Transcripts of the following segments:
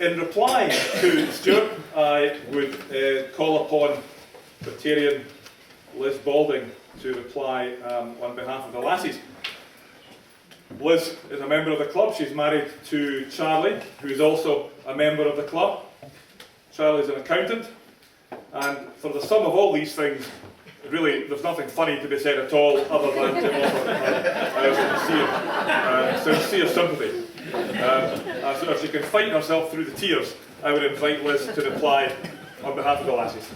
In reply to Stuart, I would call upon Veteran Liz Balding to reply on behalf of the Lassies. Liz is a member of the club. She's married to Charlie, who is also a member of the club. Charlie's an accountant, and for the sum of all these things, really, there's nothing funny to be said at all, other than to offer sincere sympathy. So if she can fight herself through the tears, I would invite Liz to reply on behalf of the Lassies.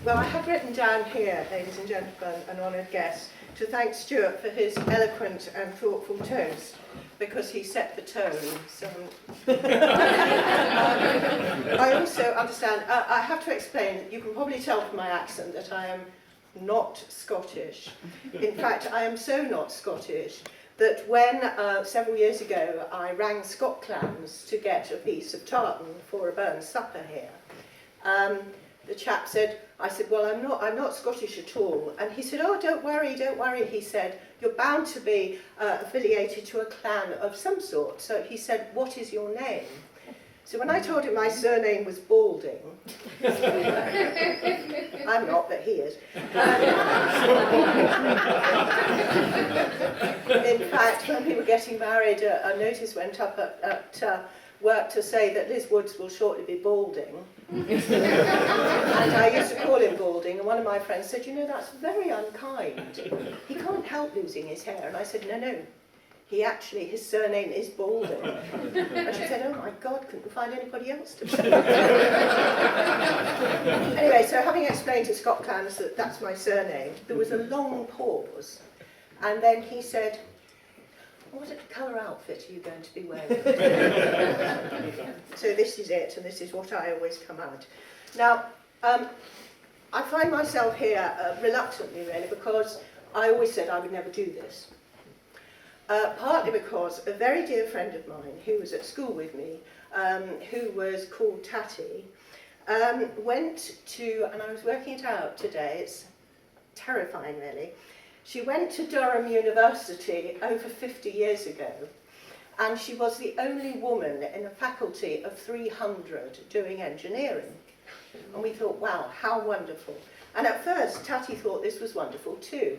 Well, I have written down here, ladies and gentlemen, an honoured guest, to thank Stuart for his eloquent and thoughtful toast, because he set the tone. So, I also understand, I have to explain, you can probably tell from my accent that I am not Scottish. In fact, I am so not Scottish that when, several years ago, I rang Scott Clans to get a piece of tartan for a burn supper here, the chap said, I said, well, I'm not Scottish at all. And he said, oh, don't worry, he said, you're bound to be affiliated to a clan of some sort. So he said, what is your name? So when I told him my surname was Balding, I'm not, but he is. In fact, when we were getting married, a notice went up at work to say that Liz Woods will shortly be balding. And I used to call him Balding, and one of my friends said, you know, that's very unkind. He can't help losing his hair. And I said, no, his surname is Balding. And she said, oh my God, couldn't find anybody else to say. Anyway, so having explained to Scott Clans that that's my surname, there was a long pause, and then he said, what colour outfit are you going to be wearing? So this is it, and this is what I always come out. Now, I find myself here reluctantly, really, because I always said I would never do this. Partly because a very dear friend of mine, who was at school with me, who was called Tatty, went to, and I was working it out today, it's terrifying, really. She went to Durham University over 50 years ago, and she was the only woman in a faculty of 300 doing engineering. And we thought, wow, how wonderful. And at first, Tatty thought this was wonderful too.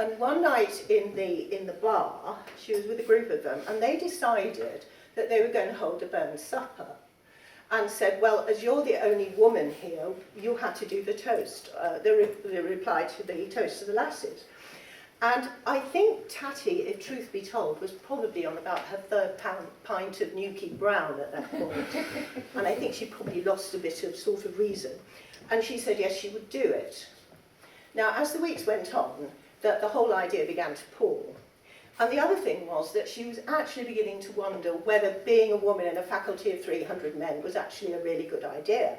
And one night in the bar, she was with a group of them, and they decided that they were going to hold a burn supper. And said, well, as you're the only woman here, you had to do the toast, the reply to the toast to the Lassies. And I think Tatty, if truth be told, was probably on about her third pint of Newquay Brown at that point. And I think she probably lost a bit of sort of reason. And she said, yes, she would do it. Now, as the weeks went on, the whole idea began to pall. And the other thing was that she was actually beginning to wonder whether being a woman in a faculty of 300 men was actually a really good idea.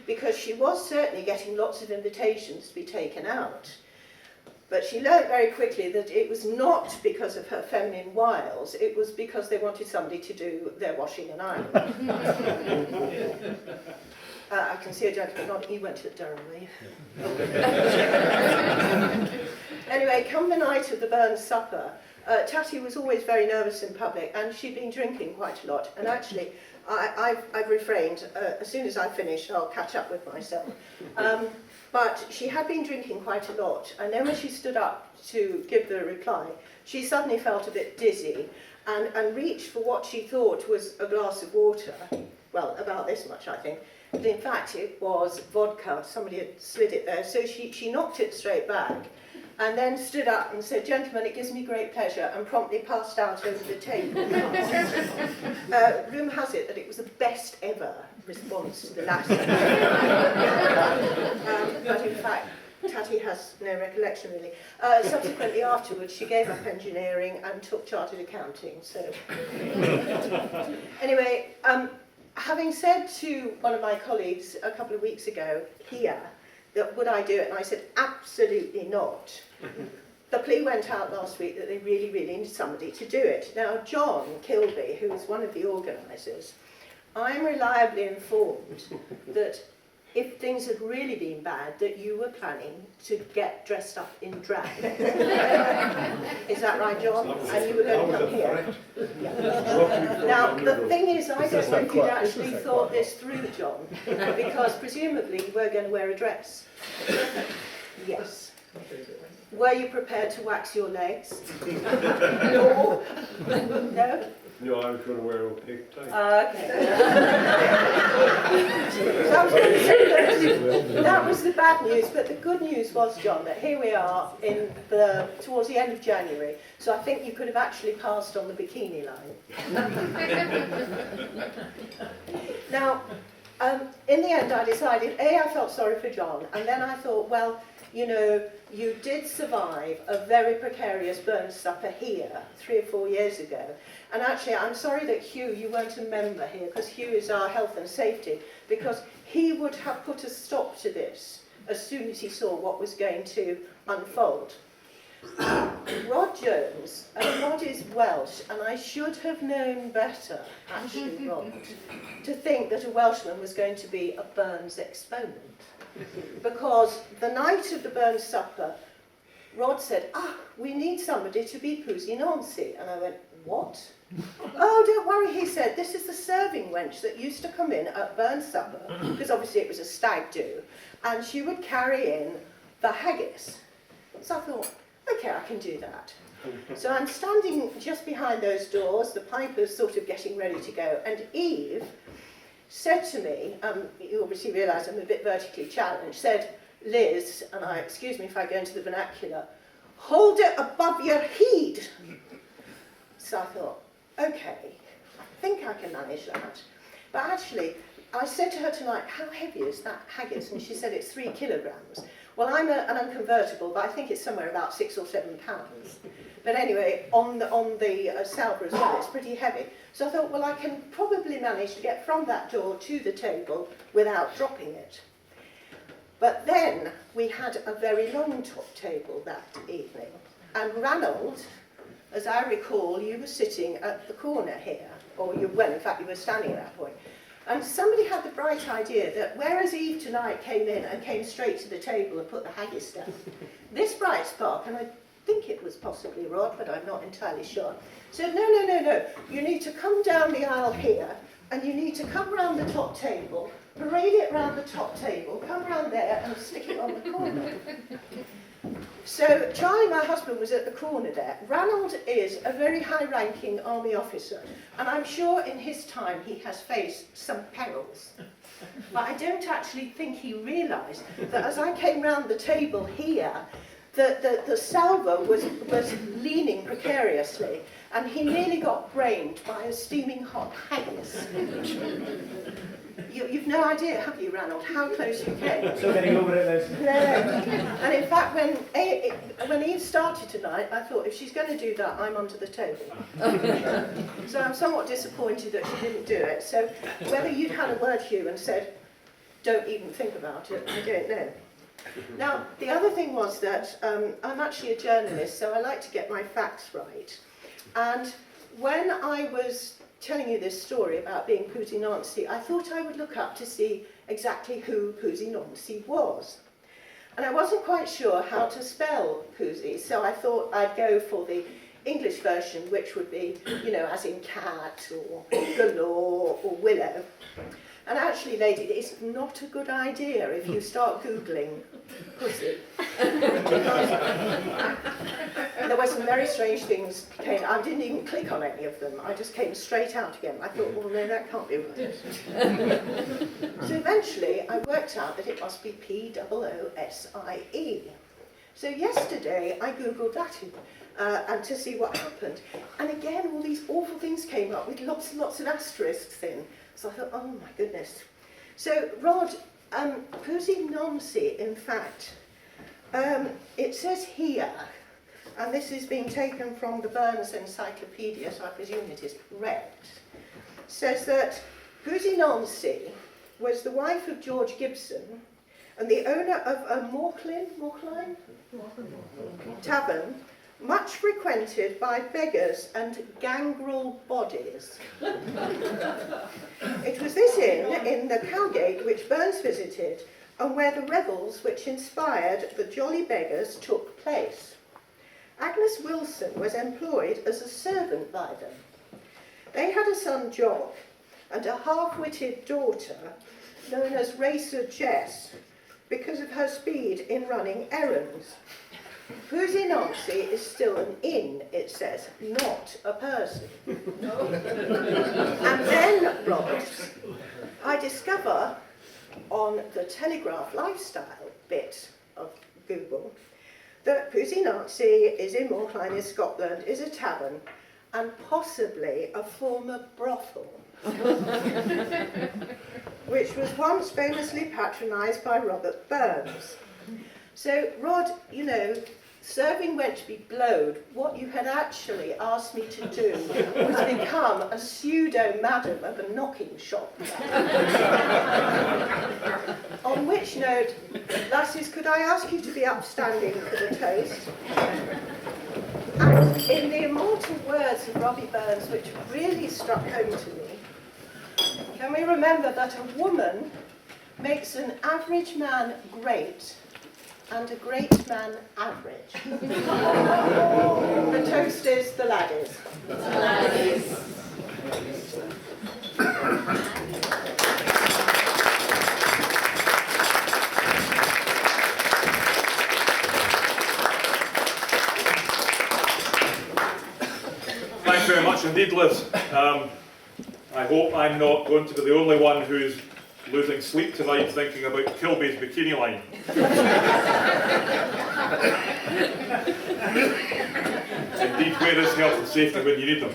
Because she was certainly getting lots of invitations to be taken out. But she learned very quickly that it was not because of her feminine wiles, it was because they wanted somebody to do their washing and ironing. I can see a gentleman nodding. You went to Durham, were you? Anyway, come the night of the burn supper, Tatty was always very nervous in public, and she'd been drinking quite a lot. And actually, I've refrained. As soon as I finish, I'll catch up with myself. But she had been drinking quite a lot, and then when she stood up to give the reply, she suddenly felt a bit dizzy and reached for what she thought was a glass of water. Well, about this much, I think. But in fact, it was vodka. Somebody had slid it there. So she knocked it straight back, and then stood up and said, gentlemen, it gives me great pleasure, and promptly passed out over the table. Rumour has it that it was the best ever response to the Lassies. But in fact, Tatty has no recollection, really. Subsequently, afterwards, she gave up engineering and took chartered accounting. So, anyway, having said to one of my colleagues a couple of weeks ago here that would I do it, and I said absolutely not. The plea went out last week that they really, really needed somebody to do it. Now, John Kilby, who is one of the organisers, I'm reliably informed that if things had really been bad, that you were planning to get dressed up in drag. Is that right, John? And you were going to come here. Yeah. Now, the thing is, I don't know if you'd actually thought this through, John, because presumably you were going to wear a dress. Yes. Were you prepared to wax your legs? No. No? No, I was going to wear a pig tie. Okay. So I was going to say that was the bad news, but the good news was, John, that here we are towards the end of January, so I think you could have actually passed on the bikini line. Now, in the end I decided, I felt sorry for John, and then I thought, well, you know, you did survive a very precarious burn supper here 3 or 4 years ago. And actually, I'm sorry that Hugh, you weren't a member here, because Hugh is our health and safety, because he would have put a stop to this as soon as he saw what was going to unfold. Rod Jones, and Rod is Welsh, and I should have known better, actually, Rod, to think that a Welshman was going to be a Burns exponent. Because the night of the Burns supper, Rod said, we need somebody to be Poosie Nancy. And I went, what? Oh, don't worry, he said, this is the serving wench that used to come in at Burns supper, because obviously it was a stag do, and she would carry in the haggis. So I thought, okay, I can do that. So I'm standing just behind those doors, the piper's sort of getting ready to go, and Eve said to me, you obviously realise I'm a bit vertically challenged, said, Liz, and excuse me if I go into the vernacular, hold it above your head. So I thought, okay, I think I can manage that. But actually, I said to her tonight, how heavy is that haggis? And she said it's 3 kilograms. Well, I'm an unconvertible, but I think it's somewhere about 6 or 7 pounds. But anyway, on the salver as well, it's pretty heavy. So I thought, well, I can probably manage to get from that door to the table without dropping it. But then we had a very long top table that evening. And Ranald, as I recall, you were sitting at the corner here, or in fact, you were standing at that point. And somebody had the bright idea that whereas Eve tonight came in and came straight to the table and put the haggis down, this bright spark, and I think it was possibly Rod, but I'm not entirely sure, said, no, you need to come down the aisle here, and you need to come round the top table, parade it round the top table, come round there and stick it on the corner. So Charlie, my husband, was at the corner there. Ranald is a very high-ranking army officer, and I'm sure in his time he has faced some perils. But I don't actually think he realised that as I came round the table here, the salver was leaning precariously, and he nearly got brained by a steaming hot haggis. You've no idea, have you, Ranald, how close you came? Still getting over it, Liz. No. And in fact, when Eve started tonight, I thought, if she's going to do that, I'm under the table. So I'm somewhat disappointed that she didn't do it. So whether you'd had a word, Hugh, and said, don't even think about it, I don't know. Now, the other thing was that I'm actually a journalist, so I like to get my facts right. And when I was telling you this story about being Poosie Nancy, I thought I would look up to see exactly who Poosie Nancy was. And I wasn't quite sure how to spell Poosie, so I thought I'd go for the English version, which would be, you know, as in cat, or galore, or willow. And actually, lady, it's not a good idea if you start Googling pussy. There were some very strange things came. I didn't even click on any of them. I just came straight out again. I thought, well, no, that can't be right. So eventually, I worked out that it must be P-O-O-S-I-E. So yesterday, I Googled that and to see what happened. And again, all these awful things came up with lots and lots of asterisks in. So I thought, oh my goodness. So Rod, Poosie Nancy, in fact, it says here, and this is being taken from the Burns Encyclopedia, so I presume it is correct, says that Poosie Nancy was the wife of George Gibson and the owner of a Morcline Tavern, much frequented by beggars and gangrel bodies. It was this inn in the Cowgate which Burns visited, and where the revels which inspired the Jolly Beggars took place. Agnes Wilson was employed as a servant by them. They had a son, Jock, and a half-witted daughter known as Racer Jess, because of her speed in running errands. Pussy Nancy is still an inn, it says, not a person. And then, Robert, I discover on the Telegraph lifestyle bit of Google that Pussy Nancy is in Moorcline in Scotland, is a tavern, and possibly a former brothel, which was once famously patronised by Robert Burns. So, Rod, you know, serving wench be blowed, what you had actually asked me to do was become a pseudo-madam of a knocking shop. On which note, lassies, could I ask you to be upstanding for the toast? And in the immortal words of Robbie Burns, which really struck home to me, can we remember that a woman makes an average man great and a great man average? The toast is the laddies. The laddies. Thanks very much indeed, Liz. I hope I'm not going to be the only one who's losing sleep tonight thinking about Kilby's bikini line. Indeed, where is health and safety when you need them?